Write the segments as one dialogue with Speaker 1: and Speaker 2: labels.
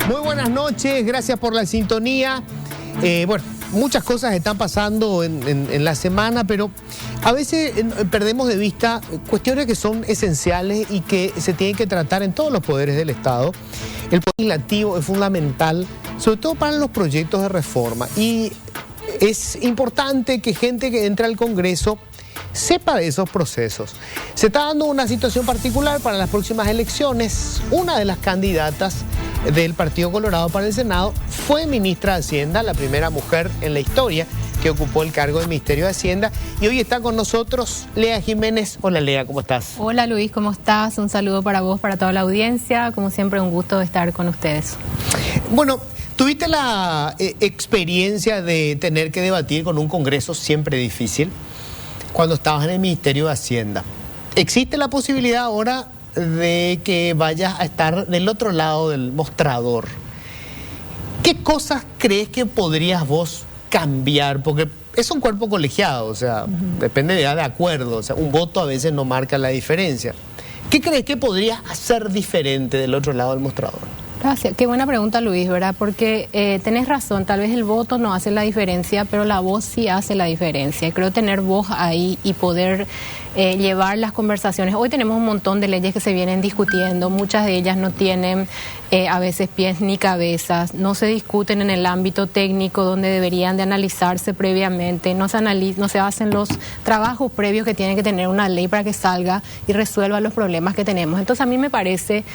Speaker 1: Muy buenas noches, gracias por la sintonía. Bueno, muchas cosas están pasando en la semana, pero a veces perdemos de vista cuestiones que son esenciales y que se tienen que tratar en todos los poderes del Estado. El poder legislativo es fundamental, sobre todo para los proyectos de reforma. Y es importante que gente que entra al Congreso sepa de esos procesos. Se está dando una situación particular para las próximas elecciones. Una de las candidatas del Partido Colorado para el Senado fue ministra de Hacienda, la primera mujer en la historia que ocupó el cargo del Ministerio de Hacienda. Y hoy está con nosotros Lea Jiménez. Hola Lea, ¿cómo estás?
Speaker 2: Hola Luis, ¿cómo estás? Un saludo para vos, para toda la audiencia. Como siempre, un gusto estar con ustedes.
Speaker 1: Bueno, tuviste la experiencia de tener que debatir con un Congreso siempre difícil cuando estabas en el Ministerio de Hacienda. ¿Existe la posibilidad ahora de que vayas a estar del otro lado del mostrador? ¿Qué cosas crees que podrías vos cambiar? Porque es un cuerpo colegiado, o sea, depende de acuerdo, o sea, un voto a veces no marca la diferencia. ¿Qué crees que podrías hacer diferente del otro lado del mostrador?
Speaker 2: Gracias, qué buena pregunta Luis, ¿verdad? Porque tenés razón, tal vez el voto no hace la diferencia, pero la voz sí hace la diferencia. Creo tener voz ahí y poder llevar las conversaciones. Hoy tenemos un montón de leyes que se vienen discutiendo, muchas de ellas no tienen a veces pies ni cabezas, no se discuten en el ámbito técnico donde deberían de analizarse previamente, no se hacen los trabajos previos que tiene que tener una ley para que salga y resuelva los problemas que tenemos. Entonces a mí me parece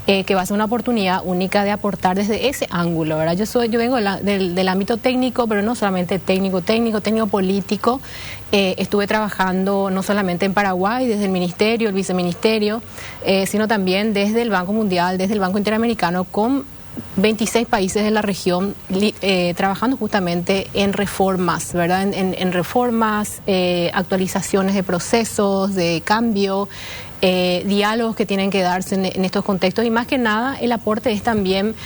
Speaker 2: que va a ser una oportunidad única de aportar desde ese ángulo, ¿verdad? Yo vengo del ámbito técnico, pero no solamente técnico político. Estuve trabajando no solamente en Paraguay, desde el ministerio, el viceministerio, sino también desde el Banco Mundial, desde el Banco Interamericano, con 26 países de la región, trabajando justamente en reformas, ¿verdad? En reformas, actualizaciones de procesos, de cambio, diálogos que tienen que darse en estos contextos, y más que nada el aporte es también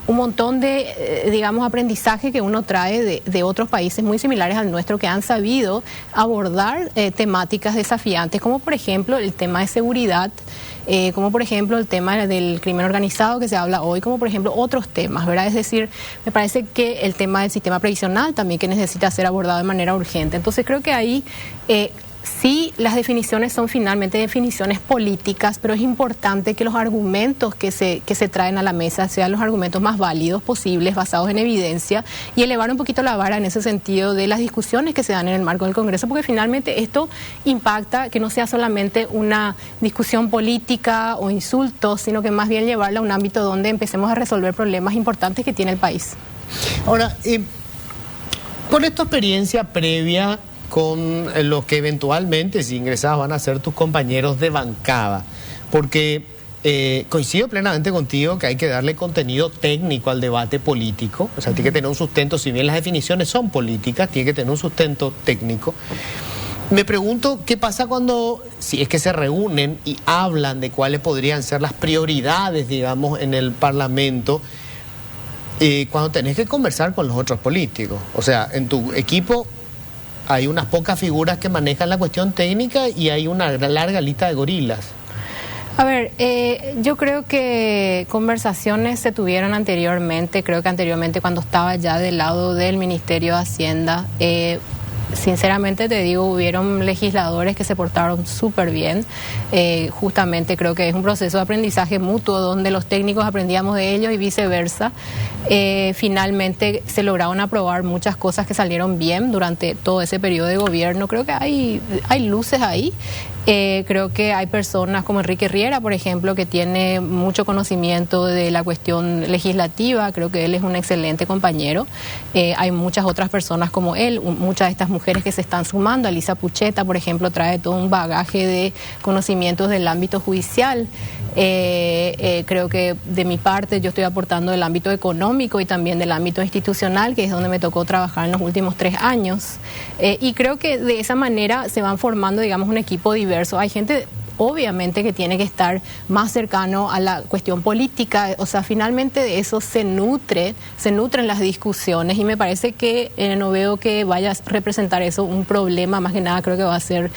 Speaker 2: un montón de, digamos, aprendizaje que uno trae de otros países muy similares al nuestro que han sabido abordar temáticas desafiantes, como por ejemplo el tema de seguridad, como por ejemplo el tema del crimen organizado que se habla hoy, como por ejemplo otros temas, ¿verdad? Es decir, me parece que el tema del sistema previsional también que necesita ser abordado de manera urgente. Entonces creo que ahí sí, las definiciones son finalmente definiciones políticas, pero es importante que los argumentos que se traen a la mesa sean los argumentos más válidos posibles, basados en evidencia, y elevar un poquito la vara en ese sentido de las discusiones que se dan en el marco del Congreso, porque finalmente esto impacta que no sea solamente una discusión política o insultos, sino que más bien llevarla a un ámbito donde empecemos a resolver problemas importantes que tiene el país.
Speaker 1: Ahora, con esta experiencia previa con los que eventualmente, si ingresas, van a ser tus compañeros de bancada, porque coincido plenamente contigo que hay que darle contenido técnico al debate político, o sea, tiene que tener un sustento, si bien las definiciones son políticas, tiene que tener un sustento técnico. Me pregunto qué pasa cuando, si es que se reúnen y hablan de cuáles podrían ser las prioridades, digamos, en el Parlamento, cuando tenés que conversar con los otros políticos. O sea, en tu equipo hay unas pocas figuras que manejan la cuestión técnica y hay una larga lista de gorilas.
Speaker 2: A ver, yo creo que conversaciones se tuvieron anteriormente, creo que anteriormente cuando estaba ya del lado del Ministerio de Hacienda, sinceramente te digo, hubieron legisladores que se portaron súper bien. Justamente creo que es un proceso de aprendizaje mutuo donde los técnicos aprendíamos de ellos y viceversa. Finalmente se lograron aprobar muchas cosas que salieron bien durante todo ese periodo de gobierno. Creo que hay luces ahí. Creo que hay personas como Enrique Riera, por ejemplo, que tiene mucho conocimiento de la cuestión legislativa. Creo que él es un excelente compañero. Hay muchas otras personas como él, muchas de estas mujeres que se están sumando. Elisa Pucheta, por ejemplo, trae todo un bagaje de conocimientos del ámbito judicial. Creo que de mi parte yo estoy aportando del ámbito económico y también del ámbito institucional, que es donde me tocó trabajar en los últimos 3 años. Y creo que de esa manera se van formando, digamos, un equipo diverso. Hay gente obviamente que tiene que estar más cercano a la cuestión política, o sea, finalmente de eso se nutren las discusiones, y me parece que no veo que vaya a representar eso un problema. Más que nada creo que va a ser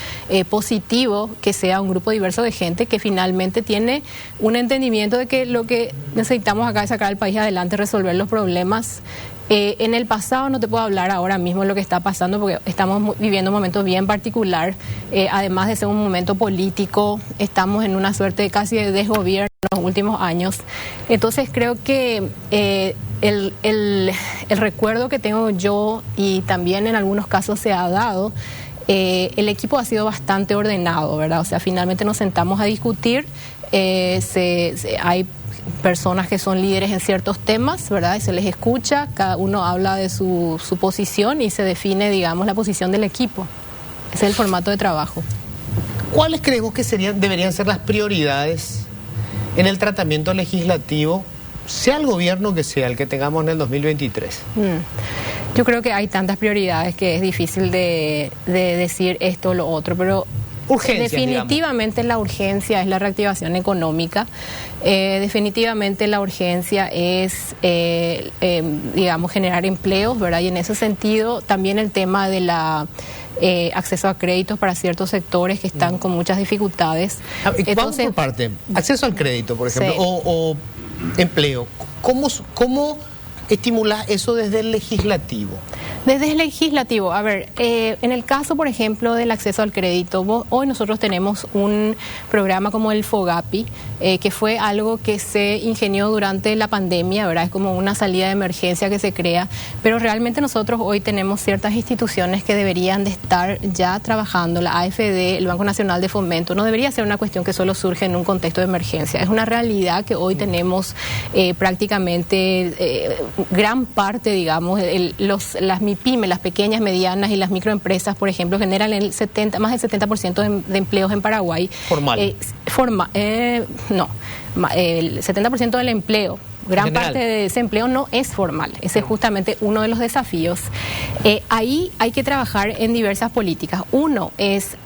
Speaker 2: positivo que sea un grupo diverso de gente que finalmente tiene un entendimiento de que lo que necesitamos acá es sacar al país adelante, resolver los problemas. En el pasado no te puedo hablar ahora mismo de lo que está pasando, porque estamos viviendo un momento bien particular. Además de ser un momento político, estamos en una suerte de casi de desgobierno en los últimos años. Entonces creo que el recuerdo que tengo yo, y también en algunos casos se ha dado, el equipo ha sido bastante ordenado, ¿verdad? O sea, finalmente nos sentamos a discutir, hay personas que son líderes en ciertos temas, ¿verdad? Y se les escucha, cada uno habla de su posición y se define, digamos, la posición del equipo. Ese es el formato de trabajo.
Speaker 1: ¿Cuáles creemos que deberían ser las prioridades en el tratamiento legislativo, sea el gobierno que sea, el que tengamos en el 2023?
Speaker 2: Yo creo que hay tantas prioridades que es difícil de decir esto o lo otro, pero definitivamente la urgencia es la reactivación económica. Definitivamente la urgencia es, digamos, generar empleos, ¿verdad? Y en ese sentido también el tema de la acceso a créditos para ciertos sectores que están con muchas dificultades.
Speaker 1: Entonces, vamos por parte. Acceso al crédito, por ejemplo, sí. o empleo. ¿Cómo estimular eso desde el legislativo?
Speaker 2: Desde el legislativo, a ver, en el caso, por ejemplo, del acceso al crédito, hoy nosotros tenemos un programa como el FOGAPI, que fue algo que se ingenió durante la pandemia, ¿verdad? Es como una salida de emergencia que se crea, pero realmente nosotros hoy tenemos ciertas instituciones que deberían de estar ya trabajando, la AFD, el Banco Nacional de Fomento. No debería ser una cuestión que solo surge en un contexto de emergencia, es una realidad que hoy tenemos prácticamente gran parte, digamos, las MIPYME, las pequeñas, medianas y las microempresas, por ejemplo, generan más del 70% de empleos en Paraguay.
Speaker 1: Formal.
Speaker 2: No, el 70% del empleo, gran parte de ese empleo no es formal. Ese es justamente uno de los desafíos. Ahí hay que trabajar en diversas políticas. Uno es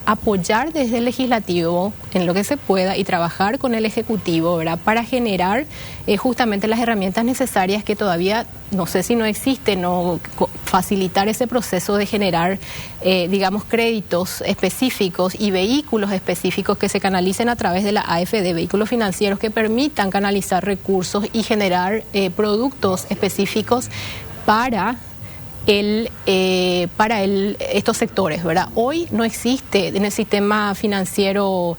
Speaker 2: apoyar desde el legislativo en lo que se pueda y trabajar con el ejecutivo, ¿verdad? Para generar justamente las herramientas necesarias que todavía no sé si no existen, o facilitar ese proceso de generar, digamos, créditos específicos y vehículos específicos que se canalicen a través de la AFD, vehículos financieros que permitan canalizar recursos y generar productos específicos para estos sectores, ¿verdad? Hoy no existe en el sistema financiero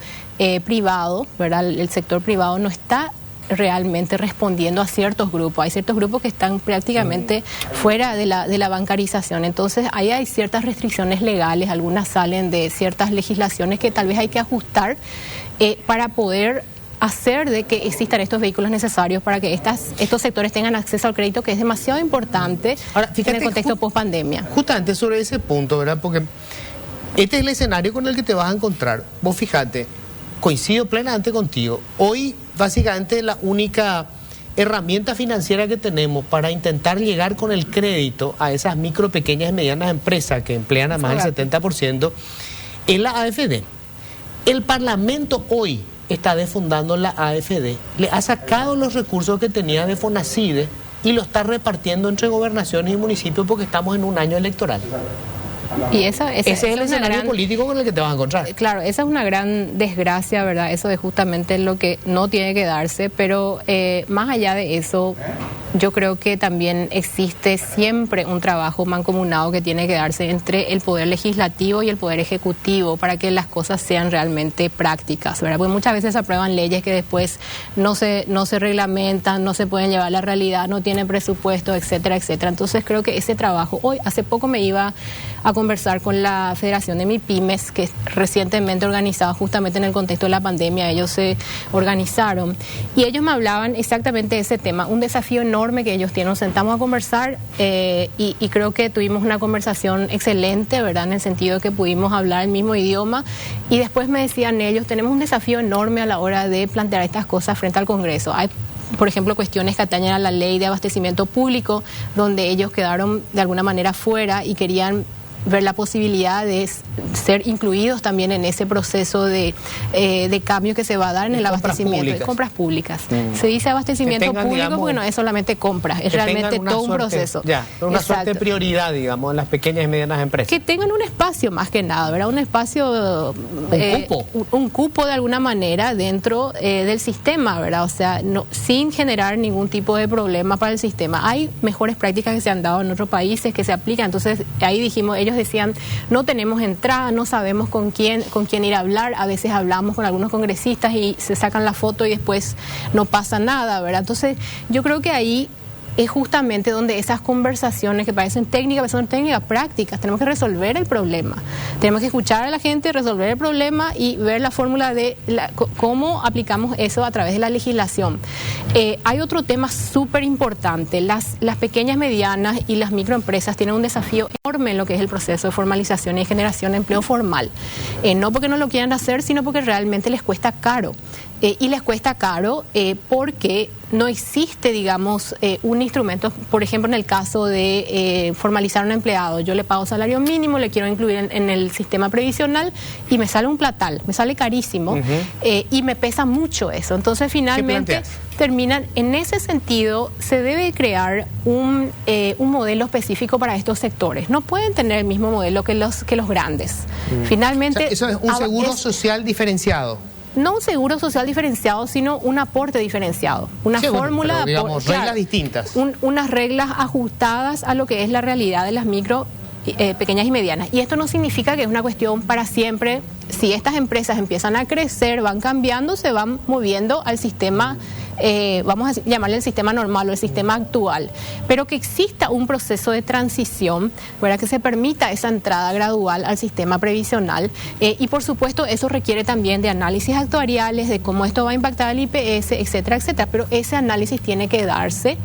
Speaker 2: privado, ¿verdad? El sector privado no está realmente respondiendo a ciertos grupos. Hay ciertos grupos que están prácticamente fuera de la bancarización. Entonces, ahí hay ciertas restricciones legales, algunas salen de ciertas legislaciones que tal vez hay que ajustar para poder hacer de que existan estos vehículos necesarios para que estos sectores tengan acceso al crédito, que es demasiado importante. Ahora, fíjate, en el contexto post-pandemia.
Speaker 1: Justamente sobre ese punto, ¿verdad? Porque este es el escenario con el que te vas a encontrar. Vos fíjate, coincido plenamente contigo. Hoy, básicamente, la única herramienta financiera que tenemos para intentar llegar con el crédito a esas micro, pequeñas y medianas empresas que emplean a más del 70% es la AFD. El Parlamento hoy está defundando la AFD, le ha sacado los recursos que tenía de FONACIDE y lo está repartiendo entre gobernaciones y municipios porque estamos en un año electoral. Y ese es el escenario político con el que te vas a encontrar.
Speaker 2: Claro, esa es una gran desgracia, ¿verdad? Eso es justamente lo que no tiene que darse, pero más allá de eso, yo creo que también existe siempre un trabajo mancomunado que tiene que darse entre el poder legislativo y el poder ejecutivo para que las cosas sean realmente prácticas, ¿verdad? Porque muchas veces se aprueban leyes que después no se reglamentan, no se pueden llevar a la realidad, no tienen presupuesto, etcétera, etcétera. Entonces creo que ese trabajo, hace poco me iba a conversar con la Federación de MIPYMES, que recientemente organizada justamente en el contexto de la pandemia, ellos se organizaron y ellos me hablaban exactamente de ese tema, un desafío enorme que ellos tienen. Nos sentamos a conversar y creo que tuvimos una conversación excelente, ¿verdad? En el sentido de que pudimos hablar el mismo idioma, y después me decían ellos, tenemos un desafío enorme a la hora de plantear estas cosas frente al Congreso. Hay, por ejemplo, cuestiones que atañen a la ley de abastecimiento público, donde ellos quedaron de alguna manera fuera y querían ver la posibilidad de ser incluidos también en ese proceso de cambio que se va a dar en el abastecimiento de compras públicas. Se dice abastecimiento público, digamos, porque no es solamente compras, es realmente todo un proceso.
Speaker 1: Una suerte de prioridad, digamos, en las pequeñas y medianas empresas.
Speaker 2: Que tengan un espacio más que nada, ¿verdad? Un espacio, un cupo de alguna manera dentro del sistema, ¿verdad? O sea, sin generar ningún tipo de problema para el sistema. Hay mejores prácticas que se han dado en otros países que se aplican, entonces ahí dijimos, ellos decían, no tenemos entrada, no sabemos con quién ir a hablar, a veces hablamos con algunos congresistas y se sacan la foto y después no pasa nada, ¿verdad? Entonces yo creo que ahí es justamente donde esas conversaciones que parecen técnicas, pero son técnicas prácticas, tenemos que resolver el problema, tenemos que escuchar a la gente, resolver el problema y ver la fórmula de cómo aplicamos eso a través de la legislación. Hay otro tema súper importante, las pequeñas, medianas y las microempresas tienen un desafío enorme en lo que es el proceso de formalización y generación de empleo formal, no porque no lo quieran hacer, sino porque realmente les cuesta caro. Y les cuesta caro porque no existe, digamos, un instrumento, por ejemplo, en el caso de formalizar a un empleado, yo le pago salario mínimo, le quiero incluir en el sistema previsional y me sale un platal, me sale carísimo y me pesa mucho eso. Entonces, finalmente, terminan, en ese sentido, se debe crear un modelo específico para estos sectores. No pueden tener el mismo modelo que los grandes. Finalmente,
Speaker 1: o sea, eso es un seguro social diferenciado.
Speaker 2: No un seguro social diferenciado, sino un aporte diferenciado. Una fórmula,
Speaker 1: pero, digamos, reglas distintas.
Speaker 2: Unas reglas ajustadas a lo que es la realidad de las micro, pequeñas y medianas. Y esto no significa que es una cuestión para siempre. Si estas empresas empiezan a crecer, van cambiando, se van moviendo al sistema, vamos a llamarle el sistema normal o el sistema actual, pero que exista un proceso de transición, ¿verdad? Que se permita esa entrada gradual al sistema previsional y por supuesto eso requiere también de análisis actuariales, de cómo esto va a impactar al IPS, etcétera, etcétera, pero ese análisis tiene que darse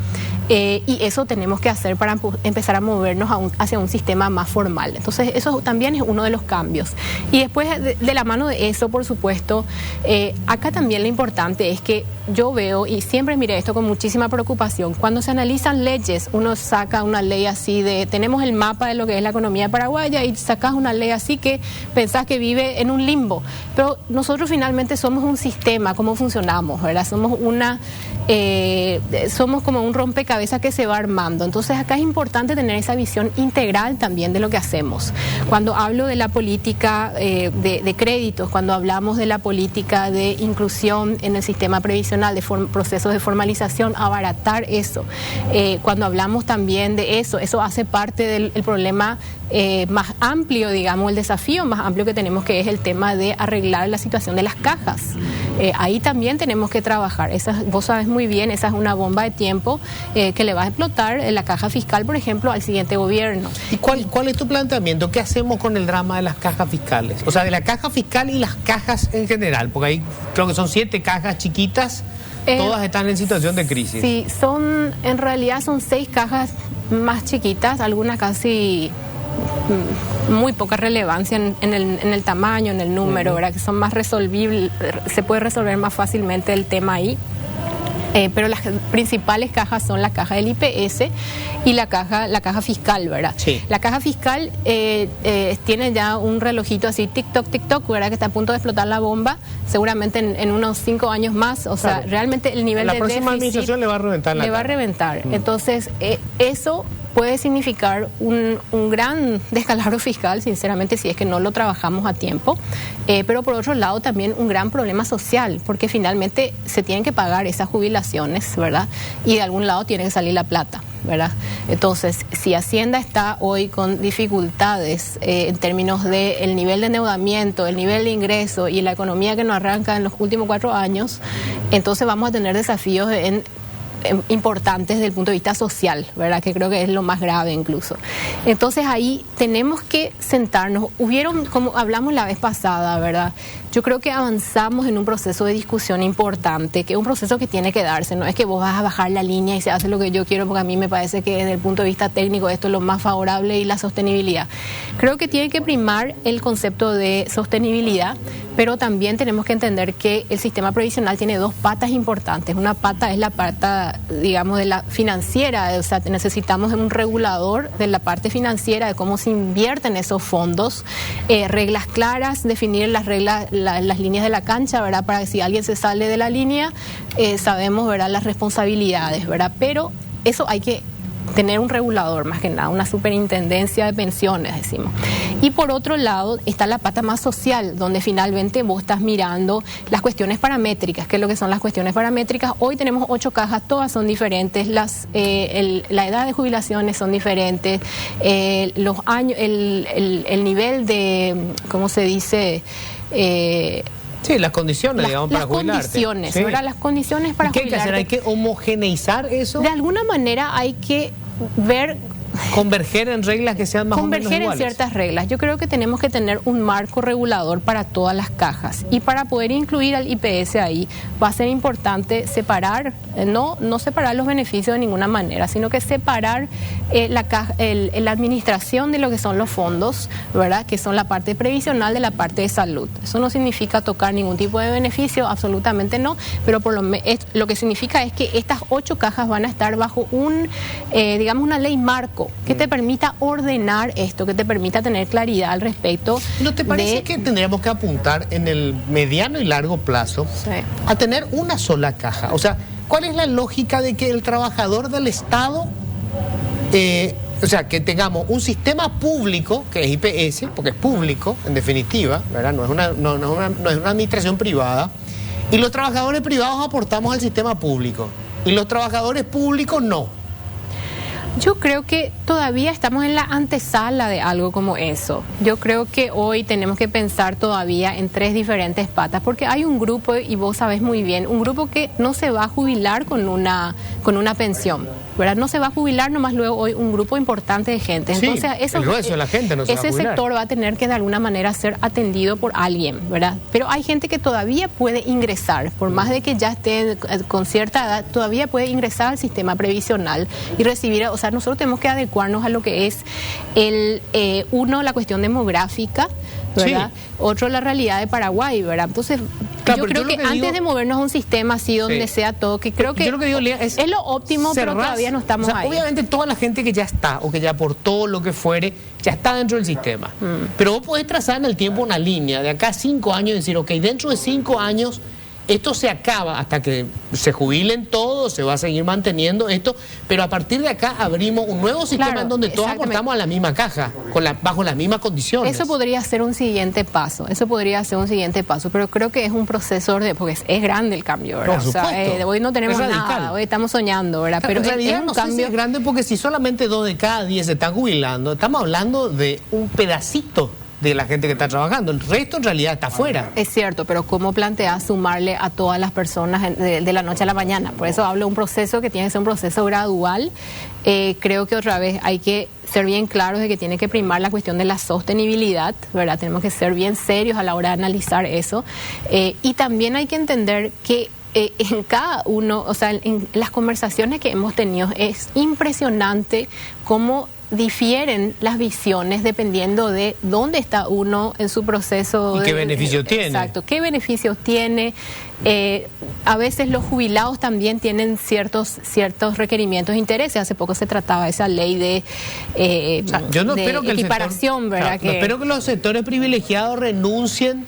Speaker 2: y eso tenemos que hacer para empezar a movernos hacia un sistema más formal. Entonces eso también es uno de los cambios. Y después de la mano de eso, por supuesto, acá también lo importante es que yo veo, y siempre miré esto con muchísima preocupación, cuando se analizan leyes, uno saca una ley así de, tenemos el mapa de lo que es la economía paraguaya y sacas una ley así que pensás que vive en un limbo, pero nosotros finalmente somos un sistema, ¿cómo funcionamos? ¿Verdad? Somos como un rompecabezas que se va armando, entonces acá es importante tener esa visión integral también de lo que hacemos. Cuando hablo de la política de créditos, cuando hablamos de la política de inclusión en el sistema previsional, de procesos de formalización, abaratar eso. Cuando hablamos también de eso hace parte del problema más amplio, digamos, el desafío más amplio que tenemos, que es el tema de arreglar la situación de las cajas. Ahí también tenemos que trabajar. Vos sabes muy bien, esa es una bomba de tiempo que le va a explotar la caja fiscal, por ejemplo, al siguiente gobierno.
Speaker 1: ¿Y cuál es tu planteamiento? ¿Qué hacemos con el drama de las cajas fiscales? O sea, de la caja fiscal y las cajas en general, porque ahí creo que son 7 cajas chiquitas, todas están en situación de crisis.
Speaker 2: Sí, en realidad son 6 cajas más chiquitas, algunas casi muy poca relevancia en el tamaño, en el número, ¿verdad? Que son más resolvibles, se puede resolver más fácilmente el tema ahí. Pero las principales cajas son la caja del IPS y la caja fiscal, ¿verdad? Sí. La caja fiscal tiene ya un relojito así, tic-toc, ¿verdad? Que está a punto de explotar la bomba, seguramente en unos 5 años más. O sea, realmente el nivel de déficit...
Speaker 1: La próxima administración le va a reventar la cara.
Speaker 2: Le va a reventar. Entonces, eso puede significar un gran descalabro fiscal, sinceramente, si es que no lo trabajamos a tiempo, pero por otro lado también un gran problema social, porque finalmente se tienen que pagar esas jubilaciones, ¿verdad? Y de algún lado tiene que salir la plata, ¿verdad? Entonces, si Hacienda está hoy con dificultades en términos del nivel de endeudamiento, el nivel de ingreso y la economía que nos arranca en los últimos 4 años, entonces vamos a tener desafíos importantes desde el punto de vista social, ¿verdad? Que creo que es lo más grave incluso. Entonces ahí tenemos que sentarnos. Como hablamos la vez pasada, ¿verdad? yo creo que avanzamos en un proceso de discusión importante, que es un proceso que tiene que darse, no es que vos vas a bajar la línea y se hace lo que yo quiero, porque a mí me parece que desde el punto de vista técnico esto es lo más favorable y la sostenibilidad. Creo que tiene que primar el concepto de sostenibilidad, pero también tenemos que entender que el sistema previsional tiene dos patas importantes. Una pata es la pata, digamos, de la financiera, o sea, necesitamos un regulador de la parte financiera, de cómo se invierten esos fondos, reglas claras, definir las reglas, las líneas de la cancha, ¿verdad? Para que si alguien se sale de la línea, sabemos, ¿verdad?, las responsabilidades, ¿verdad? Pero eso hay que tener un regulador, más que nada, una superintendencia de pensiones, decimos. Y por otro lado está la pata más social, donde finalmente vos estás mirando las cuestiones paramétricas. ¿Qué es lo que son las cuestiones paramétricas? Hoy tenemos 8 cajas, todas son diferentes, la edad de jubilaciones son diferentes, los años, el nivel de, ¿cómo se dice?,
Speaker 1: sí, las condiciones, digamos, para jubilarte.
Speaker 2: Condiciones,
Speaker 1: sí.
Speaker 2: ¿verdad? Las condiciones para
Speaker 1: jubilarte. ¿Qué hay que hacer? ¿Hay que homogeneizar eso?
Speaker 2: De alguna manera hay que ver...
Speaker 1: Converger en reglas que sean más o menos iguales.
Speaker 2: Converger en ciertas reglas. Yo creo que tenemos que tener un marco regulador para todas las cajas. Y para poder incluir al IPS ahí, va a ser importante separar, no separar los beneficios de ninguna manera, sino que separar la administración de lo que son los fondos, ¿verdad?, que son la parte previsional de la parte de salud. Eso no significa tocar ningún tipo de beneficio, absolutamente no, pero lo que significa es que estas 8 cajas van a estar bajo digamos, una ley marco que te permita ordenar esto, que te permita tener claridad al respecto.
Speaker 1: ¿No te parece que tendríamos que apuntar en el mediano y largo plazo a tener una sola caja? O sea, ¿cuál es la lógica de que el trabajador del Estado, o sea, que tengamos un sistema público, que es IPS, porque es público, en definitiva, ¿verdad? No es una administración privada, y los trabajadores privados aportamos al sistema público, y los trabajadores públicos no?
Speaker 2: Yo creo que todavía estamos en la antesala de algo como eso. Yo creo que hoy tenemos que pensar todavía en 3 diferentes patas, porque hay un grupo, y vos sabés muy bien, un grupo que no se va a jubilar con una pensión, ¿verdad? No se va a jubilar nomás luego hoy un grupo importante de gente. Entonces,
Speaker 1: el grueso de la gente no se va a jubilar.
Speaker 2: Ese sector va a tener que de alguna manera ser atendido por alguien, ¿verdad? Pero hay gente que todavía puede ingresar, por más de que ya esté con cierta edad, todavía puede ingresar al sistema previsional y recibir, o sea, nosotros tenemos que adecuarnos a lo que es la cuestión demográfica, ¿verdad? Sí. Otro, la realidad de Paraguay, ¿verdad? Entonces, claro, yo creo que antes de movernos a un sistema así donde sea todo, que creo que,
Speaker 1: digo, Lía, es
Speaker 2: lo óptimo, pero todavía no estamos ahí.
Speaker 1: Obviamente toda la gente que ya está, o que ya aportó lo que fuere, ya está dentro del sistema. Pero vos podés trazar en el tiempo una línea de acá a 5 años y decir, ok, dentro de 5 años esto se acaba, hasta que se jubilen todos, se va a seguir manteniendo esto, pero a partir de acá abrimos un nuevo sistema en donde todos aportamos a la misma caja, bajo las mismas condiciones.
Speaker 2: Eso podría ser un siguiente paso, pero creo que es un proceso porque es grande el cambio, ¿verdad?
Speaker 1: Por supuesto.
Speaker 2: Hoy no tenemos nada, hoy estamos soñando, ¿verdad?
Speaker 1: Pero en realidad no sé si es grande, porque si solamente 2 de cada 10 se están jubilando, estamos hablando de un pedacito de la gente que está trabajando, el resto en realidad está afuera.
Speaker 2: Es cierto, pero ¿cómo planteas sumarle a todas las personas de la noche a la mañana? Por eso hablo de un proceso que tiene que ser un proceso gradual. Creo que otra vez hay que ser bien claros de que tiene que primar la cuestión de la sostenibilidad, ¿verdad? Tenemos que ser bien serios a la hora de analizar eso. Y también hay que entender que en cada uno, o sea, en las conversaciones que hemos tenido, es impresionante cómo difieren las visiones dependiendo de dónde está uno en su proceso.
Speaker 1: ¿Y qué beneficio tiene?
Speaker 2: Exacto, qué beneficios tiene. A veces los jubilados también tienen ciertos requerimientos e intereses. Hace poco se trataba esa ley de,
Speaker 1: yo no espero que
Speaker 2: equiparación, ¿verdad?
Speaker 1: No espero que los sectores privilegiados renuncien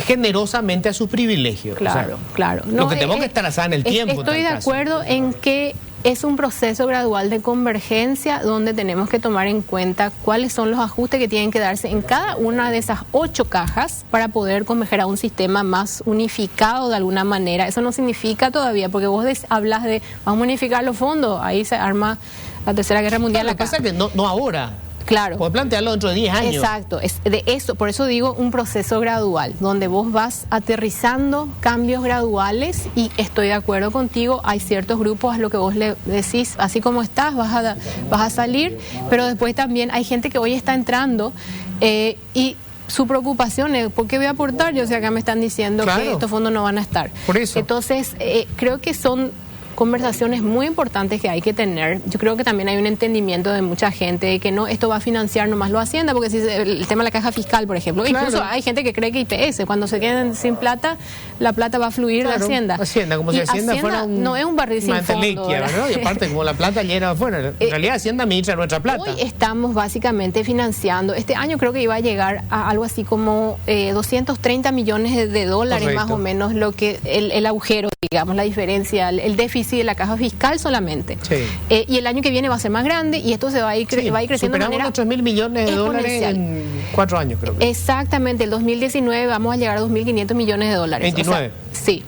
Speaker 1: generosamente a sus privilegios.
Speaker 2: Claro, claro.
Speaker 1: Lo que tenemos que estar asada en el tiempo.
Speaker 2: Estoy de acuerdo en que es un proceso gradual de convergencia donde tenemos que tomar en cuenta cuáles son los ajustes que tienen que darse en cada una de esas 8 cajas para poder converger a un sistema más unificado de alguna manera. Eso no significa todavía, porque vos hablas de vamos a unificar los fondos, ahí se arma la Tercera Guerra Mundial.
Speaker 1: Lo que pasa es que no ahora.
Speaker 2: Claro.
Speaker 1: Puedes plantearlo dentro de 10 años.
Speaker 2: Exacto, es de eso, por eso digo un proceso gradual, donde vos vas aterrizando cambios graduales, y estoy de acuerdo contigo, hay ciertos grupos a lo que vos le decís, así como estás, vas a salir, pero después también hay gente que hoy está entrando y su preocupación es, ¿por qué voy a aportar? Yo, o sea, acá me están diciendo que estos fondos no van a estar.
Speaker 1: Por eso.
Speaker 2: Entonces, creo que son conversaciones muy importantes que hay que tener. Yo creo que también hay un entendimiento de mucha gente de que no, esto va a financiar nomás lo Hacienda, porque si el tema de la caja fiscal, por ejemplo, incluso hay gente que cree que IPS, cuando se queden sin plata, la plata va a fluir de Hacienda.
Speaker 1: Hacienda, como si Hacienda fuera
Speaker 2: no es un barril sin fondo,
Speaker 1: ¿verdad? Y aparte, como la plata llena afuera, en realidad Hacienda administra nuestra plata.
Speaker 2: Hoy estamos básicamente financiando, este año creo que iba a llegar a algo así como 230 millones de dólares. Correcto. Más o menos lo que el agujero, digamos, la diferencia, el déficit de la caja fiscal solamente. Sí. Y el año que viene va a ser más grande y esto se va a ir, va a ir creciendo de manera
Speaker 1: 8.000 millones de dólares en 4 años, creo que.
Speaker 2: Exactamente, el 2019 vamos a llegar a 2.500 millones de dólares.
Speaker 1: 29.
Speaker 2: O sea, sí.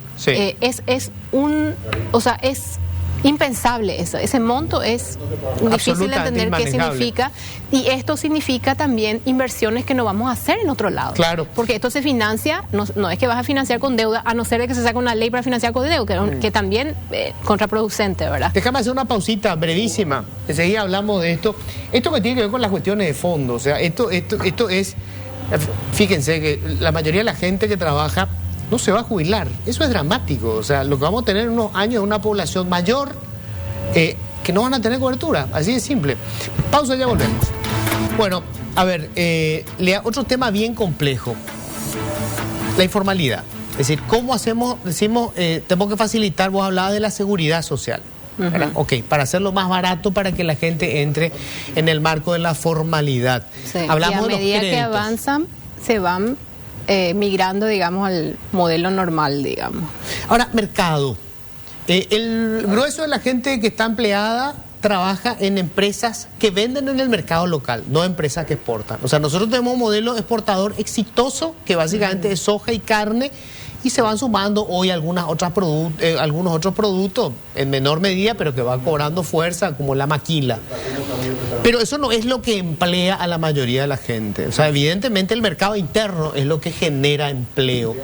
Speaker 2: Es impensable eso. Ese monto es difícil de entender qué significa, y esto significa también inversiones que no vamos a hacer en otro lado.
Speaker 1: Claro.
Speaker 2: Porque esto se financia, no es que vas a financiar con deuda, a no ser de que se saque una ley para financiar con deuda, que también contraproducente, ¿verdad?
Speaker 1: Déjame hacer una pausita brevísima. Enseguida hablamos de esto. Esto que tiene que ver con las cuestiones de fondo. O sea, esto es... Fíjense que la mayoría de la gente que trabaja no se va a jubilar. Eso es dramático. O sea, lo que vamos a tener en unos años es una población mayor que no van a tener cobertura. Así de simple. Pausa, ya volvemos. Bueno, a ver, otro tema bien complejo. La informalidad. Es decir, ¿cómo hacemos? Decimos, tenemos que facilitar, vos hablabas de la seguridad social. ¿Verdad? Ok, para hacerlo más barato para que la gente entre en el marco de la formalidad.
Speaker 2: Sí. Hablamos y a medida que avanzan, se van migrando, digamos, al modelo normal, digamos.
Speaker 1: Ahora, mercado. El grueso de la gente que está empleada trabaja en empresas que venden en el mercado local, no empresas que exportan. O sea, nosotros tenemos un modelo exportador exitoso que básicamente es soja y carne, y se van sumando hoy algunos otros productos en menor medida, pero que van cobrando fuerza, como la maquila. Pero eso no es lo que emplea a la mayoría de la gente. O sea, evidentemente el mercado interno es lo que genera empleo.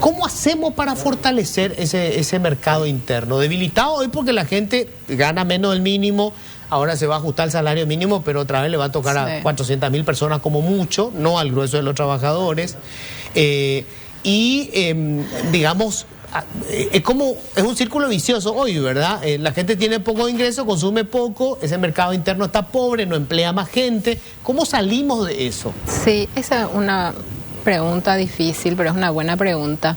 Speaker 1: ¿Cómo hacemos para fortalecer ese mercado interno? Debilitado hoy porque la gente gana menos del mínimo, ahora se va a ajustar el salario mínimo, pero otra vez le va a tocar a 400.000 personas como mucho, no al grueso de los trabajadores. Digamos, es un círculo vicioso hoy, ¿verdad? La gente tiene poco ingreso, consume poco, ese mercado interno está pobre, no emplea más gente. ¿Cómo salimos de eso?
Speaker 2: Sí, esa es una pregunta difícil, pero es una buena pregunta.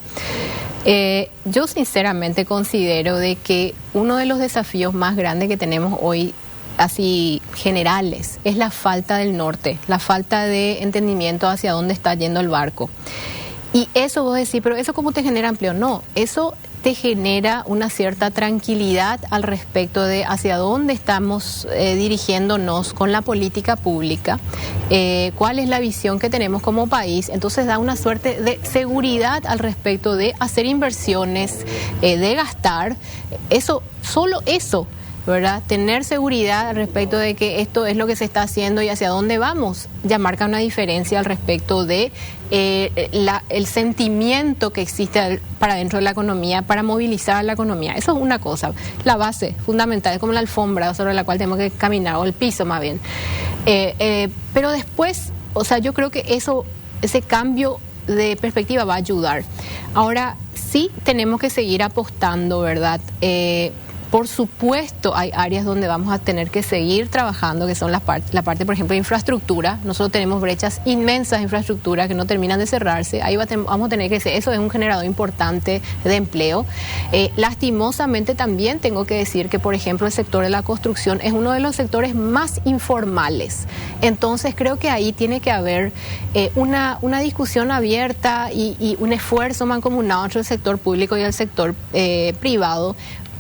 Speaker 2: Yo sinceramente considero de que uno de los desafíos más grandes que tenemos hoy, así generales, es la falta del norte, la falta de entendimiento hacia dónde está yendo el barco. Y eso vos decís, pero ¿eso cómo te genera empleo? No, eso te genera una cierta tranquilidad al respecto de hacia dónde estamos dirigiéndonos con la política pública, cuál es la visión que tenemos como país. Entonces da una suerte de seguridad al respecto de hacer inversiones, de gastar. Eso, solo eso, ¿verdad? Tener seguridad al respecto de que esto es lo que se está haciendo y hacia dónde vamos, ya marca una diferencia al respecto de el sentimiento que existe para dentro de la economía, para movilizar la economía. Eso es una cosa, la base fundamental, es como la alfombra sobre la cual tenemos que caminar, o el piso más bien. Pero después, o sea, yo creo que ese cambio de perspectiva va a ayudar. Ahora, sí tenemos que seguir apostando, ¿verdad? Por supuesto, hay áreas donde vamos a tener que seguir trabajando, que son la parte, por ejemplo, de infraestructura. Nosotros tenemos brechas inmensas de infraestructura que no terminan de cerrarse. Ahí vamos a tener que eso es un generador importante de empleo. Lastimosamente también tengo que decir que, por ejemplo, el sector de la construcción es uno de los sectores más informales. Entonces, creo que ahí tiene que haber una discusión abierta y un esfuerzo mancomunado entre el sector público y el sector privado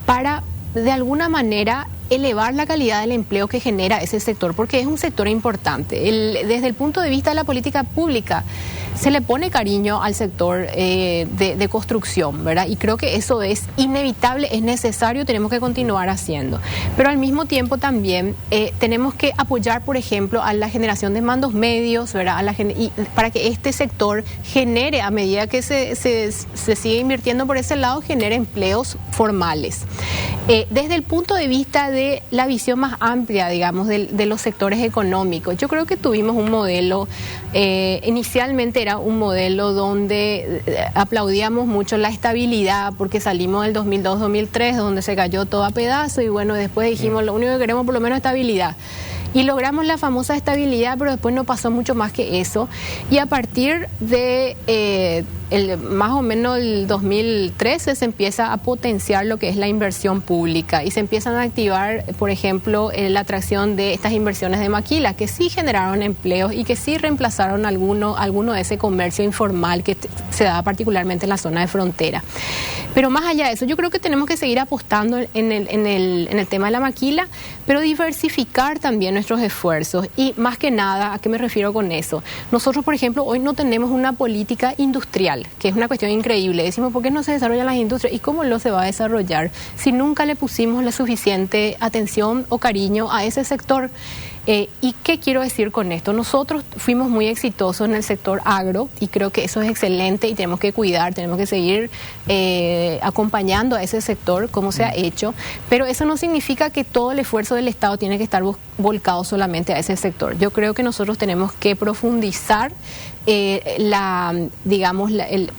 Speaker 2: para, de alguna manera, elevar la calidad del empleo que genera ese sector, porque es un sector importante. Desde el punto de vista de la política pública, se le pone cariño al sector de construcción, ¿verdad? Y creo que eso es inevitable, es necesario, tenemos que continuar haciendo. Pero al mismo tiempo también tenemos que apoyar, por ejemplo, a la generación de mandos medios, ¿verdad? Y para que este sector genere, a medida que se sigue invirtiendo por ese lado, genere empleos formales. Desde el punto de vista de la visión más amplia, digamos, de los sectores económicos. Yo creo que tuvimos un modelo, inicialmente era un modelo donde aplaudíamos mucho la estabilidad, porque salimos del 2002-2003, donde se cayó todo a pedazos, y bueno, después dijimos, lo único que queremos por lo menos es estabilidad. Y logramos la famosa estabilidad, pero después no pasó mucho más que eso. Y a partir de más o menos el 2013 se empieza a potenciar lo que es la inversión pública y se empiezan a activar, por ejemplo, la atracción de estas inversiones de maquila, que sí generaron empleos y que sí reemplazaron alguno de ese comercio informal que se da particularmente en la zona de frontera. Pero más allá de eso, yo creo que tenemos que seguir apostando en el tema de la maquila, pero diversificar también nuestros esfuerzos. Y más que nada, ¿a qué me refiero con eso? Nosotros, por ejemplo, hoy no tenemos una política industrial, que es una cuestión increíble. Decimos, ¿por qué no se desarrollan las industrias? ¿Y cómo lo se va a desarrollar si nunca le pusimos la suficiente atención o cariño a ese sector? ¿Y qué quiero decir con esto? Nosotros fuimos muy exitosos en el sector agro y creo que eso es excelente y tenemos que cuidar, tenemos que seguir acompañando a ese sector como se ha hecho, pero eso no significa que todo el esfuerzo del Estado tiene que estar volcado solamente a ese sector. Yo creo que nosotros tenemos que profundizar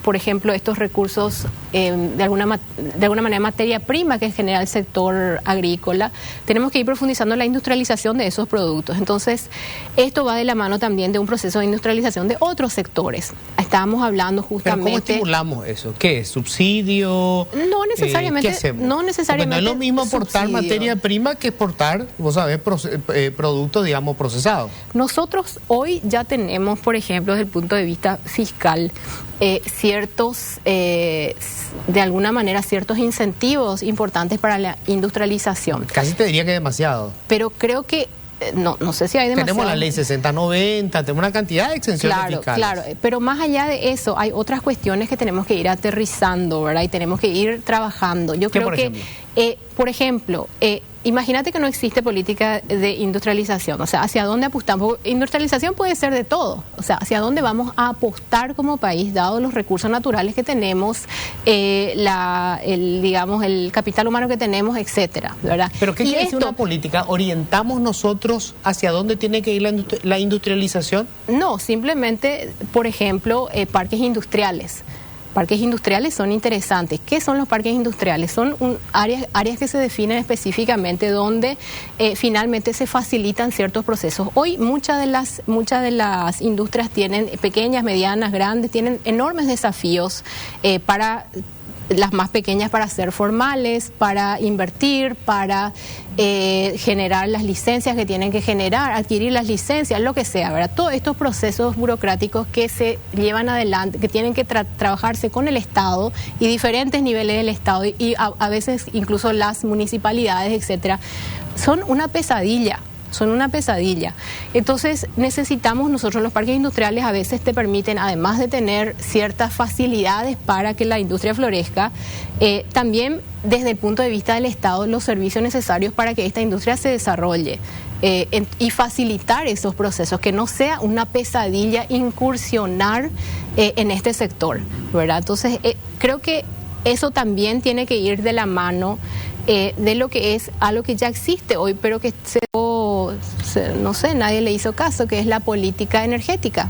Speaker 2: por ejemplo, estos recursos de alguna manera materia prima que genera el sector agrícola. Tenemos que ir profundizando en la industrialización de esos productos. Entonces, esto va de la mano también de un proceso de industrialización de otros sectores. Estábamos hablando justamente...
Speaker 1: ¿Pero cómo estimulamos eso? ¿Qué es? ¿Subsidio?
Speaker 2: No necesariamente.
Speaker 1: ¿Qué hacemos?
Speaker 2: No necesariamente.
Speaker 1: Porque no es lo mismo exportar
Speaker 2: subsidio.
Speaker 1: Materia prima que exportar, vos sabés, productos, digamos, procesados.
Speaker 2: Nosotros hoy ya tenemos, por ejemplo, desde el punto de vista fiscal, de alguna manera, ciertos incentivos importantes para la industrialización.
Speaker 1: Casi te diría que demasiado.
Speaker 2: Pero creo que no sé si hay demasiado.
Speaker 1: Tenemos la ley 6090, tenemos una cantidad de exenciones fiscales. Claro,
Speaker 2: pero más allá de eso, hay otras cuestiones que tenemos que ir aterrizando, ¿verdad? Y tenemos que ir trabajando. Yo creo que, por ejemplo, imagínate que no existe política de industrialización, o sea, ¿hacia dónde apostamos? Industrialización puede ser de todo, o sea, ¿hacia dónde vamos a apostar como país, dado los recursos naturales que tenemos, el capital humano que tenemos, etcétera, ¿verdad?
Speaker 1: ¿Pero qué quiere decir una política? ¿Orientamos nosotros hacia dónde tiene que ir la industrialización? No,
Speaker 2: simplemente, por ejemplo, parques industriales. Parques industriales son interesantes. ¿Qué son los parques industriales? Son áreas que se definen específicamente donde finalmente se facilitan ciertos procesos. Hoy muchas de las industrias tienen pequeñas, medianas, grandes, tienen enormes desafíos para las más pequeñas para ser formales, para invertir, para generar las licencias que tienen que generar, adquirir las licencias, lo que sea, ¿verdad? Todos estos procesos burocráticos que se llevan adelante, que tienen que trabajarse con el Estado y diferentes niveles del Estado y a veces incluso las municipalidades, etcétera, son una pesadilla. Entonces necesitamos nosotros, los parques industriales a veces te permiten, además de tener ciertas facilidades para que la industria florezca, también desde el punto de vista del Estado, los servicios necesarios para que esta industria se desarrolle y facilitar esos procesos, que no sea una pesadilla incursionar en este sector, ¿verdad? Entonces creo que eso también tiene que ir de la mano de lo que es algo que ya existe hoy, pero que no sé, nadie le hizo caso, que es la política energética.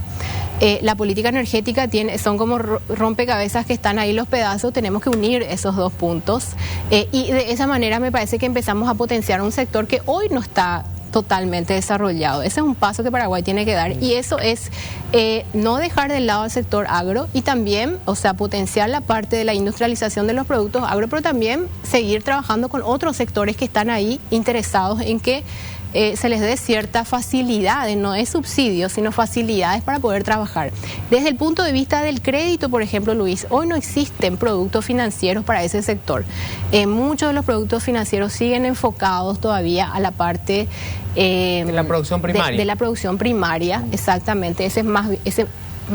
Speaker 2: La política energética son como rompecabezas que están ahí los pedazos, tenemos que unir esos dos puntos y de esa manera me parece que empezamos a potenciar un sector que hoy no está totalmente desarrollado. Ese es un paso que Paraguay tiene que dar y eso es no dejar de lado al sector agro y también, o sea, potenciar la parte de la industrialización de los productos agro, pero también seguir trabajando con otros sectores que están ahí interesados en que se les dé ciertas facilidades, no es subsidio, sino facilidades para poder trabajar. Desde el punto de vista del crédito, por ejemplo, Luis, hoy no existen productos financieros para ese sector. Muchos de los productos financieros siguen enfocados todavía a la parte
Speaker 1: de la producción primaria.
Speaker 2: De la producción primaria, exactamente. Ese es más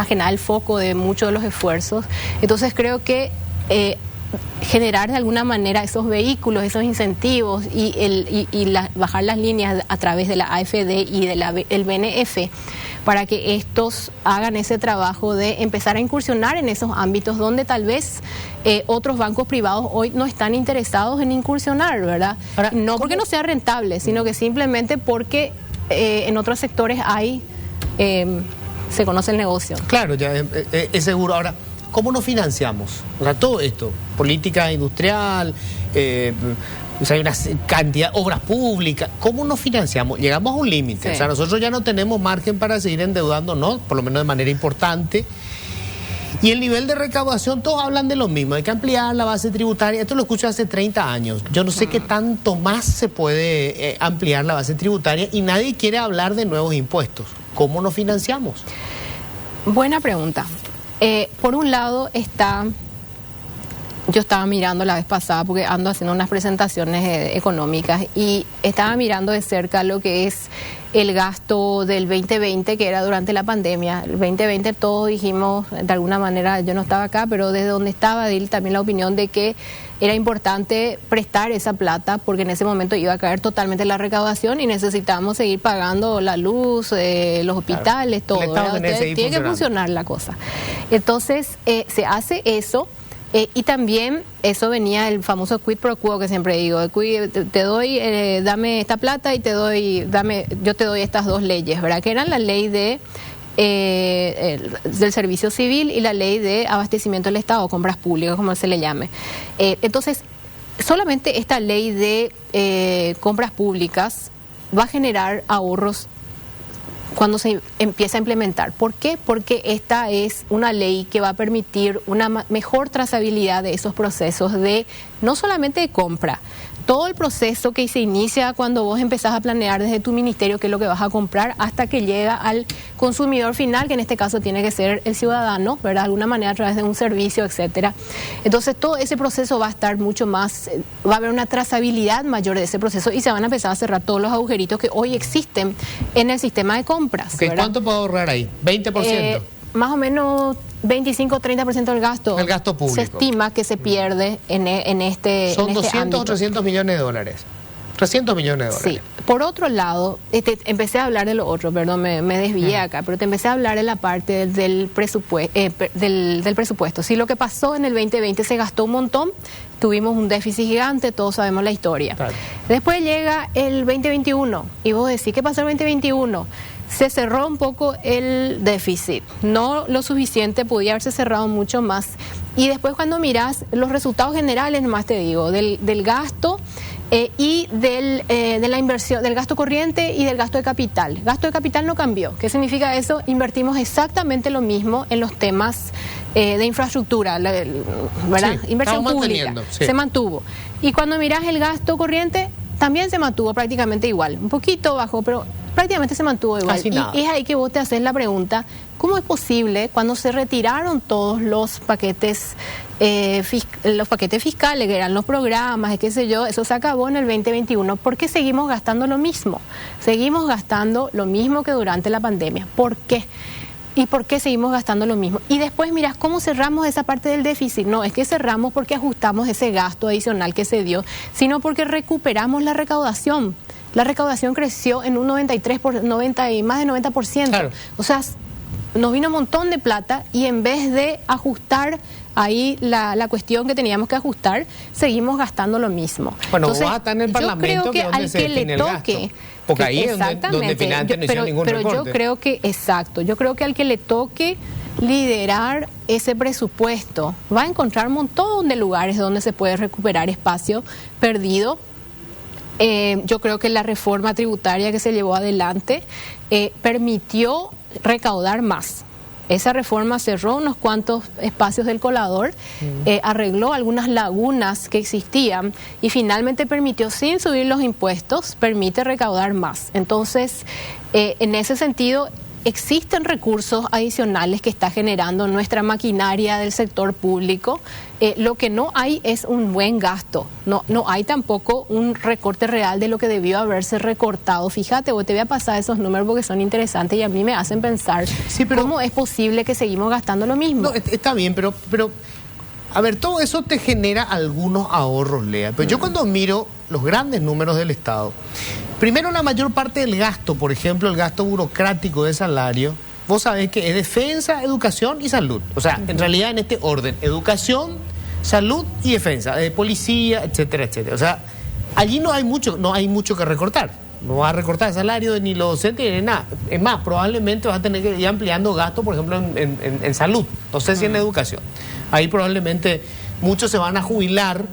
Speaker 2: que nada el foco de muchos de los esfuerzos. Entonces creo que generar de alguna manera esos vehículos, esos incentivos bajar las líneas a través de la AFD y del BNF para que estos hagan ese trabajo de empezar a incursionar en esos ámbitos donde tal vez otros bancos privados hoy no están interesados en incursionar, ¿verdad? Ahora, no porque no sea rentable, sino que simplemente porque en otros sectores se conoce el negocio.
Speaker 1: Claro, ya es seguro. Ahora, ¿cómo nos financiamos? O sea, todo esto, política industrial, o sea, hay una cantidad, obras públicas, ¿cómo nos financiamos? Llegamos a un límite, sí. O sea, nosotros ya no tenemos margen para seguir endeudándonos, por lo menos de manera importante. Y el nivel de recaudación, todos hablan de lo mismo, hay que ampliar la base tributaria. Esto lo escucho hace 30 años. Yo no sé qué tanto más se puede ampliar la base tributaria y nadie quiere hablar de nuevos impuestos. ¿Cómo nos financiamos?
Speaker 2: Buena pregunta. Por un lado yo estaba mirando la vez pasada porque ando haciendo unas presentaciones económicas y estaba mirando de cerca lo que es el gasto del 2020, que era durante la pandemia. El 2020 todos dijimos, de alguna manera, yo no estaba acá, pero desde donde estaba, di también la opinión de que era importante prestar esa plata porque en ese momento iba a caer totalmente la recaudación y necesitábamos seguir pagando la luz, los hospitales, claro, todo. Tiene que funcionar la cosa. Entonces, se hace eso. Y también eso venía el famoso quid pro quo que siempre digo, te doy, dame esta plata y yo te doy estas dos leyes, ¿verdad? Que eran la ley del servicio civil y la ley de abastecimiento del Estado, compras públicas, como se le llame. Entonces, solamente esta ley de compras públicas va a generar ahorros cuando se empieza a implementar. ¿Por qué? Porque esta es una ley que va a permitir una mejor trazabilidad de esos procesos de, no solamente de compra, todo el proceso que se inicia cuando vos empezás a planear desde tu ministerio qué es lo que vas a comprar hasta que llega al consumidor final, que en este caso tiene que ser el ciudadano, ¿verdad? De alguna manera a través de un servicio, etcétera. Entonces todo ese proceso va a estar mucho más, va a haber una trazabilidad mayor de ese proceso y se van a empezar a cerrar todos los agujeritos que hoy existen en el sistema de compras.
Speaker 1: Okay, ¿cuánto puedo ahorrar ahí? ¿20%?
Speaker 2: Más o menos 25-30% del gasto.
Speaker 1: El gasto público.
Speaker 2: Se estima que se pierde en este
Speaker 1: Son
Speaker 2: en este
Speaker 1: 200
Speaker 2: ámbito.
Speaker 1: o 300 millones de dólares. 300 millones de dólares.
Speaker 2: Sí. Por otro lado, empecé a hablar de lo otro, perdón, me desvié acá, pero te empecé a hablar de la parte del presupuesto. Sí, lo que pasó en el 2020 se gastó un montón, tuvimos un déficit gigante, todos sabemos la historia. Claro. Después llega el 2021 y vos decís, ¿qué pasó en el 2021? Se cerró un poco el déficit, no lo suficiente, podía haberse cerrado mucho más. Y después cuando mirás los resultados generales, nomás te digo, del gasto y de la inversión, del gasto corriente y del gasto de capital. Gasto de capital no cambió. ¿Qué significa eso? Invertimos exactamente lo mismo en los temas de infraestructura, ¿verdad? Sí, inversión pública, sí. Se mantuvo. Y cuando mirás el gasto corriente, también se mantuvo prácticamente igual. Un poquito bajo, pero prácticamente se mantuvo igual. Y es ahí que vos te haces la pregunta, ¿cómo es posible cuando se retiraron todos los paquetes fiscales, que eran los programas, qué sé yo, eso se acabó en el 2021? ¿Por qué seguimos gastando lo mismo? Seguimos gastando lo mismo que durante la pandemia. ¿Por qué? ¿Y por qué seguimos gastando lo mismo? Y después mirás cómo cerramos esa parte del déficit. No es que cerramos porque ajustamos ese gasto adicional que se dio, sino porque recuperamos la recaudación. La recaudación creció en un 93%, y más de 90%. Claro. O sea, nos vino un montón de plata y en vez de ajustar ahí la cuestión que teníamos que ajustar, seguimos gastando lo mismo.
Speaker 1: Bueno,
Speaker 2: entonces,
Speaker 1: vos está en el Parlamento,
Speaker 2: yo creo que al que le toque,
Speaker 1: porque ahí es donde finalmente no hicieron ningún recorte.
Speaker 2: Yo creo que, exacto, yo creo que al que le toque liderar ese presupuesto va a encontrar un montón de lugares donde se puede recuperar espacio perdido. Yo creo que la reforma tributaria que se llevó adelante permitió recaudar más. Esa reforma cerró unos cuantos espacios del colador, arregló algunas lagunas que existían y finalmente permitió, sin subir los impuestos, permite recaudar más. Entonces, en ese sentido, existen recursos adicionales que está generando nuestra maquinaria del sector público. Lo que no hay es un buen gasto, no hay tampoco un recorte real de lo que debió haberse recortado. Fíjate, te voy a pasar esos números porque son interesantes y a mí me hacen pensar cómo es posible que seguimos gastando lo mismo.
Speaker 1: No, está bien, pero A ver, todo eso te genera algunos ahorros, Lea. Pero yo cuando miro los grandes números del Estado, primero la mayor parte del gasto, por ejemplo, el gasto burocrático de salario, vos sabés que es defensa, educación y salud. O sea, en realidad en este orden, educación, salud y defensa, policía, etcétera, etcétera. O sea, allí no hay mucho que recortar. No vas a recortar salario ni los docentes ni nada. Es más, probablemente vas a tener que ir ampliando gastos, por ejemplo, en salud. No sé si en educación. Ahí probablemente muchos se van a jubilar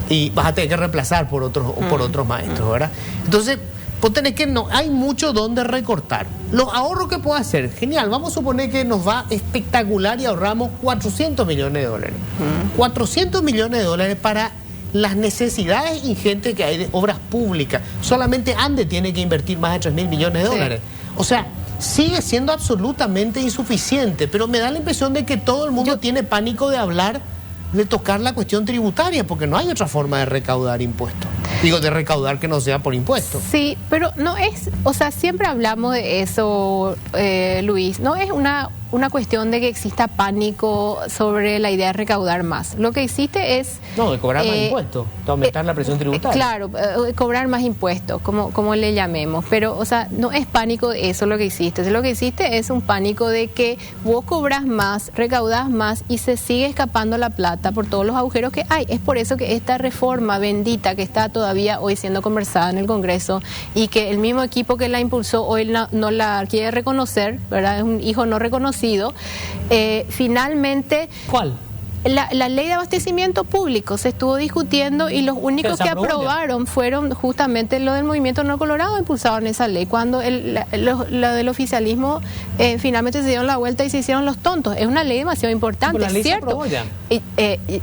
Speaker 1: y vas a tener que reemplazar por otros maestros, ¿verdad? Entonces, vos tenés que no hay mucho donde recortar. Los ahorros que puedo hacer, genial. Vamos a suponer que nos va espectacular y ahorramos 400 millones de dólares. 400 millones de dólares para las necesidades ingentes que hay de obras públicas. Solamente ANDE tiene que invertir más de 3.000 millones de dólares. O sea, sigue siendo absolutamente insuficiente, pero me da la impresión de que todo el mundo tiene pánico de hablar, de tocar la cuestión tributaria, porque no hay otra forma de recaudar impuestos. Digo, de recaudar que no sea por impuestos.
Speaker 2: Sí, pero no es, o sea, siempre hablamos de eso, Luis, no es una cuestión de que exista pánico sobre la idea de recaudar más. Lo que existe es...
Speaker 1: No, de cobrar más impuestos, de aumentar la presión tributaria.
Speaker 2: Claro, cobrar más impuestos, como le llamemos. Pero, o sea, no es pánico de eso lo que existe. Lo que existe es un pánico de que vos cobras más, recaudás más y se sigue escapando la plata por todos los agujeros que hay. Es por eso que esta reforma bendita que está todavía hoy siendo conversada en el Congreso y que el mismo equipo que la impulsó hoy no la quiere reconocer, ¿verdad? Es un hijo no reconocido. Finalmente...
Speaker 1: ¿Cuál?
Speaker 2: La ley de abastecimiento público se estuvo discutiendo y los únicos que aprobaron fueron justamente los del Movimiento No Colorado, impulsaron esa ley, cuando lo del oficialismo finalmente se dieron la vuelta y se hicieron los tontos. Es una ley demasiado importante,
Speaker 1: la ley
Speaker 2: ¿cierto?
Speaker 1: Se aprobó ya.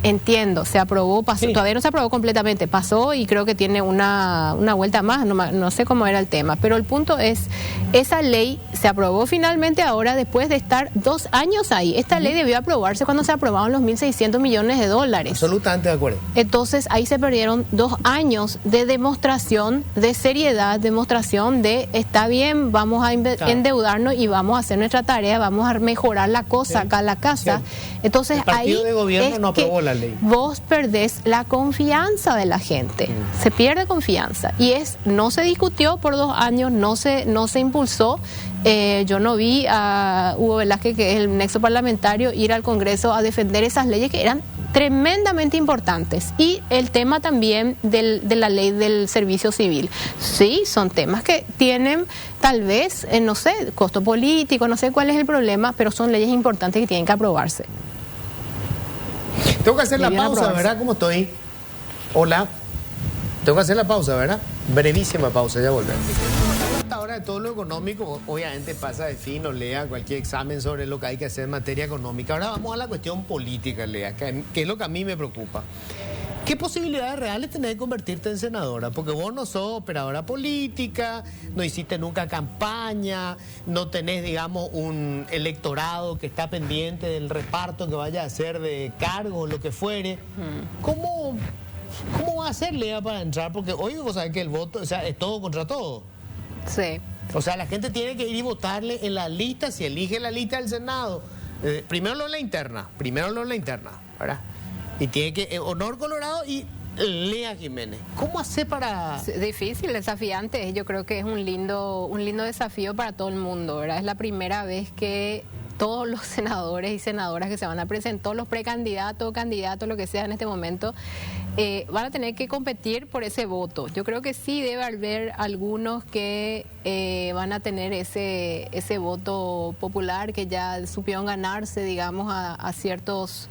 Speaker 2: Entiendo, se aprobó, pasó,
Speaker 1: sí.
Speaker 2: Todavía no se aprobó completamente, pasó y creo que tiene una vuelta más, no sé cómo era el tema, pero el punto es, esa ley se aprobó finalmente ahora después de estar 2 años ahí. Esta ley debió aprobarse cuando se aprobaron los 1.600 millones de dólares.
Speaker 1: Absolutamente de acuerdo.
Speaker 2: Entonces ahí se perdieron 2 años de demostración, de seriedad, demostración de está bien, vamos a endeudarnos y vamos a hacer nuestra tarea, vamos a mejorar la cosa acá en la casa. Entonces
Speaker 1: el partido
Speaker 2: ahí
Speaker 1: de gobierno
Speaker 2: es
Speaker 1: no aprobó
Speaker 2: que
Speaker 1: la ley.
Speaker 2: Vos perdés la confianza de la gente, se pierde confianza y no se discutió por 2 años, no se impulsó. Yo no vi a Hugo Velázquez, que es el nexo parlamentario, ir al Congreso a defender esas leyes que eran tremendamente importantes. Y el tema también de la ley del servicio civil. Sí, son temas que tienen tal vez, no sé, costo político, no sé cuál es el problema, pero son leyes importantes que tienen que aprobarse.
Speaker 1: Tengo que hacer la pausa, ¿verdad? ¿Cómo estoy? Hola. Tengo que hacer la pausa, ¿verdad? Brevísima pausa, ya volvemos. Ahora de todo lo económico, obviamente pasa de fino, Lea, cualquier examen sobre lo que hay que hacer en materia económica. Ahora vamos a la cuestión política, Lea, que es lo que a mí me preocupa. ¿Qué posibilidades reales tenés de convertirte en senadora? Porque vos no sos operadora política, no hiciste nunca campaña, no tenés, digamos, un electorado que está pendiente del reparto que vaya a hacer de cargos, lo que fuere. ¿Cómo va a hacer, Lea, para entrar? Porque hoy vos sabés que el voto, o sea, es todo contra todo.
Speaker 2: Sí.
Speaker 1: O sea, la gente tiene que ir y votarle en la lista, si elige la lista del Senado. Primero lo en la interna, ¿verdad? Y tiene que, Honor Colorado y Lea Jiménez. ¿Cómo hace para...?
Speaker 2: Difícil, desafiante. Yo creo que es un lindo desafío para todo el mundo, ¿verdad? Es la primera vez que todos los senadores y senadoras que se van a presentar, todos los precandidatos, candidatos, lo que sea en este momento, van a tener que competir por ese voto. Yo creo que sí debe haber algunos que van a tener ese voto popular, que ya supieron ganarse, digamos, a ciertos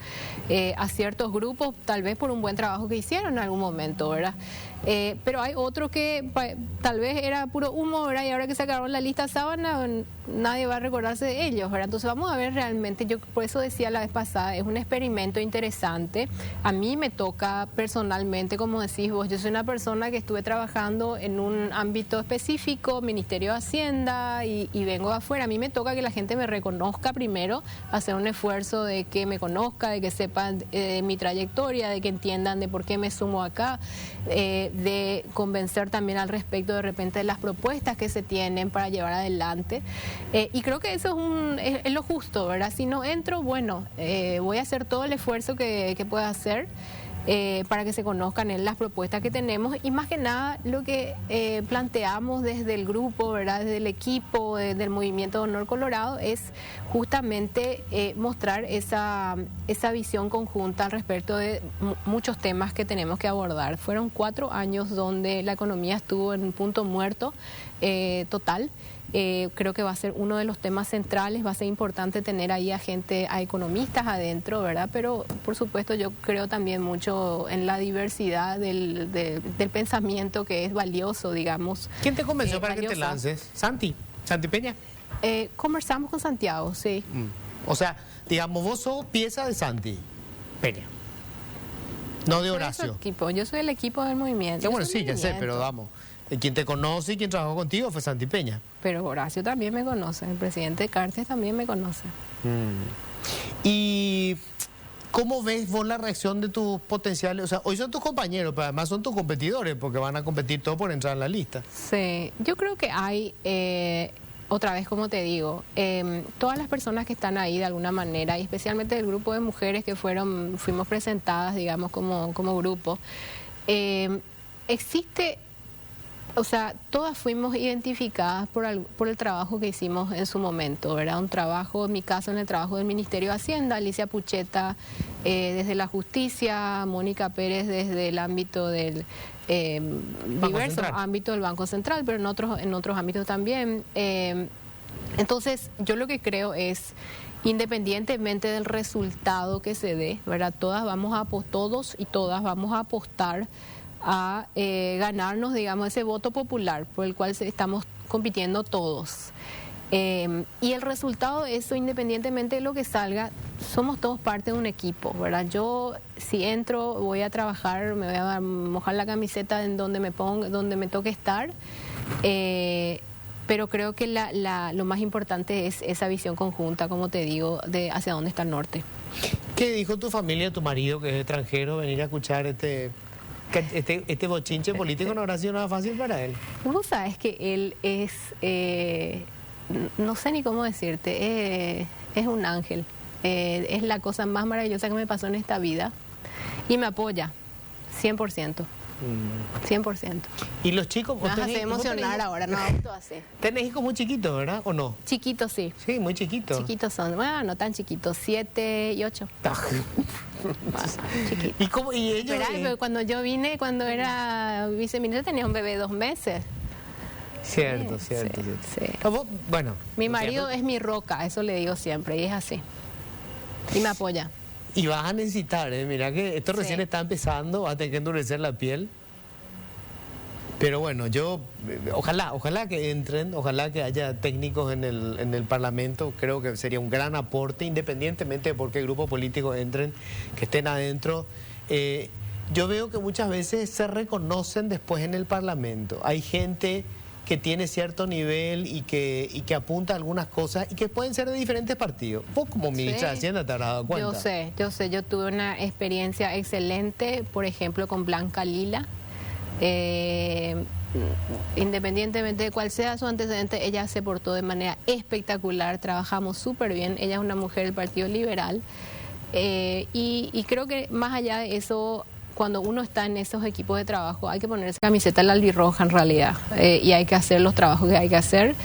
Speaker 2: grupos, tal vez por un buen trabajo que hicieron en algún momento, ¿verdad? Pero hay otros que tal vez era puro humo, ¿verdad? Y ahora que sacaron la lista sábana, nadie va a recordarse de ellos, ¿verdad? Entonces vamos a ver realmente, yo por eso decía la vez pasada, es un experimento interesante. A mí me toca personalmente personalmente, como decís vos, yo soy una persona que estuve trabajando en un ámbito específico, Ministerio de Hacienda, y vengo de afuera. A mí me toca que la gente me reconozca primero, hacer un esfuerzo de que me conozca, de que sepan mi trayectoria, de que entiendan de por qué me sumo acá, de convencer también al respecto de repente de las propuestas que se tienen para llevar adelante. Y creo que eso es lo justo, ¿verdad? Si no entro, bueno, voy a hacer todo el esfuerzo que pueda hacer para que se conozcan en las propuestas que tenemos, y más que nada lo que planteamos desde el grupo, ¿verdad? Desde el equipo, desde el Movimiento de Honor Colorado, es justamente mostrar esa visión conjunta al respecto de muchos temas que tenemos que abordar. Fueron 4 años donde la economía estuvo en un punto muerto total. Creo que va a ser uno de los temas centrales, va a ser importante tener ahí a economistas adentro, ¿verdad? Pero por supuesto yo creo también mucho en la diversidad del pensamiento, que es valioso, digamos.
Speaker 1: ¿Quién te convenció para que te lances? ¿Santi Peña?
Speaker 2: Conversamos con Santiago, sí.
Speaker 1: O sea, digamos, vos sos pieza de Santi Peña, no de Horacio.
Speaker 2: Yo soy el equipo del movimiento.
Speaker 1: Bueno, sí, ya sé, pero vamos. Quien te conoce y quien trabajó contigo fue Santi Peña.
Speaker 2: Pero Horacio también me conoce, el presidente Cartes también me conoce.
Speaker 1: ¿Y cómo ves vos la reacción de tus potenciales? O sea, hoy son tus compañeros, pero además son tus competidores, porque van a competir todos por entrar en la lista.
Speaker 2: Sí, yo creo que hay, otra vez como te digo, todas las personas que están ahí de alguna manera, y especialmente el grupo de mujeres que fuimos presentadas, digamos, como grupo, existe... O sea, todas fuimos identificadas por el trabajo que hicimos en su momento, ¿verdad? Un trabajo, en mi caso, en el trabajo del Ministerio de Hacienda, Alicia Pucheta desde la justicia, Mónica Pérez desde el ámbito del diverso ámbito del Banco Central, pero en otros ámbitos también. Entonces, yo lo que creo es, independientemente del resultado que se dé, ¿verdad? Todos y todas vamos a apostar a ganarnos, digamos, ese voto popular por el cual estamos compitiendo todos. Y el resultado de eso, independientemente de lo que salga, somos todos parte de un equipo, ¿verdad? Yo, si entro, voy a trabajar, me voy a mojar la camiseta en donde me toque estar, pero creo que lo más importante es esa visión conjunta, como te digo, de hacia dónde está el norte.
Speaker 1: ¿Qué dijo tu familia, tu marido, que es extranjero, venir a escuchar este bochinche político? No habrá sido nada fácil para él?
Speaker 2: Vos sabes que él es, no sé ni cómo decirte, es un ángel. Es la cosa más maravillosa que me pasó en esta vida. Y me apoya, 100%. 100%.
Speaker 1: ¿Y los chicos?
Speaker 2: Me vas a hacer emocionar ahora, no, todo así.
Speaker 1: ¿Tenés hijos muy chiquitos, verdad? ¿O no?
Speaker 2: Chiquitos, sí.
Speaker 1: Sí, muy chiquitos.
Speaker 2: Chiquitos son, bueno, no tan chiquitos, 7 y 8.
Speaker 1: ¿Y cómo? ¿Y ellos?
Speaker 2: Pero cuando yo vine, cuando era viceministra, tenía un bebé de 2 meses.
Speaker 1: Cierto.
Speaker 2: Sí.
Speaker 1: Bueno.
Speaker 2: Mi marido es mi roca, eso le digo siempre, y es así. Y me apoya.
Speaker 1: Y vas a necesitar, mira que esto recién está empezando, vas a tener que endurecer la piel. Pero bueno, ojalá que entren, ojalá que haya técnicos en el Parlamento. Creo que sería un gran aporte, independientemente de por qué grupos políticos entren, que estén adentro. Yo veo que muchas veces se reconocen después en el Parlamento. Hay gente que tiene cierto nivel y que apunta a algunas cosas y que pueden ser de diferentes partidos. Vos como ministra de Hacienda te habrás dado cuenta.
Speaker 2: Yo sé, yo tuve una experiencia excelente, por ejemplo, con Blanca Lila. Independientemente de cuál sea su antecedente, ella se portó de manera espectacular, trabajamos súper bien, ella es una mujer del Partido Liberal, y creo que más allá de eso, cuando uno está en esos equipos de trabajo, hay que ponerse camiseta la albirroja en realidad, y hay que hacer los trabajos que hay que hacer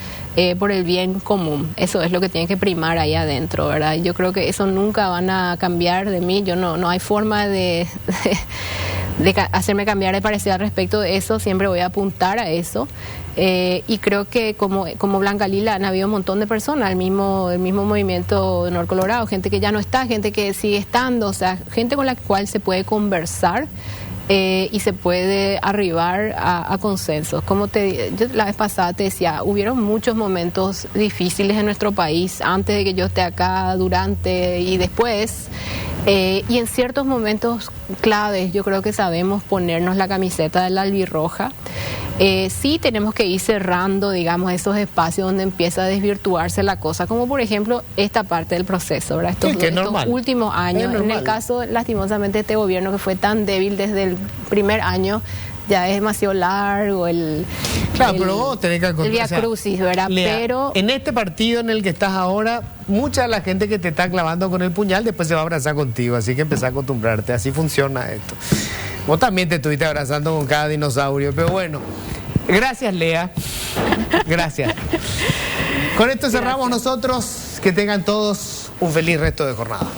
Speaker 2: por el bien común. Eso es lo que tiene que primar ahí adentro, ¿verdad? Yo creo que eso nunca van a cambiar de mí. No hay forma de hacerme cambiar de parecer al respecto de eso. Siempre voy a apuntar a eso. Y creo que como Blanca Lila han habido un montón de personas, el mismo movimiento de Honor Colorado, gente que ya no está, gente que sigue estando, o sea, gente con la cual se puede conversar y se puede arribar a consensos. Yo la vez pasada te decía, hubieron muchos momentos difíciles en nuestro país, antes de que yo esté acá, durante y después. Y en ciertos momentos claves yo creo que sabemos ponernos la camiseta de la albirroja. Sí tenemos que ir cerrando, digamos, esos espacios donde empieza a desvirtuarse la cosa, como por ejemplo esta parte del proceso, ¿verdad? Estos últimos años. En el caso, lastimosamente, de este gobierno que fue tan débil desde el primer año, ya es demasiado largo
Speaker 1: pero vos tenés que
Speaker 2: el Vía Crucis, ¿verdad? Pero
Speaker 1: en este partido en el que estás ahora, mucha de la gente que te está clavando con el puñal después se va a abrazar contigo, así que empezá a acostumbrarte, así funciona esto. Vos también te estuviste abrazando con cada dinosaurio, pero bueno, gracias, Lea, gracias. Con esto cerramos nosotros, que tengan todos un feliz resto de jornada.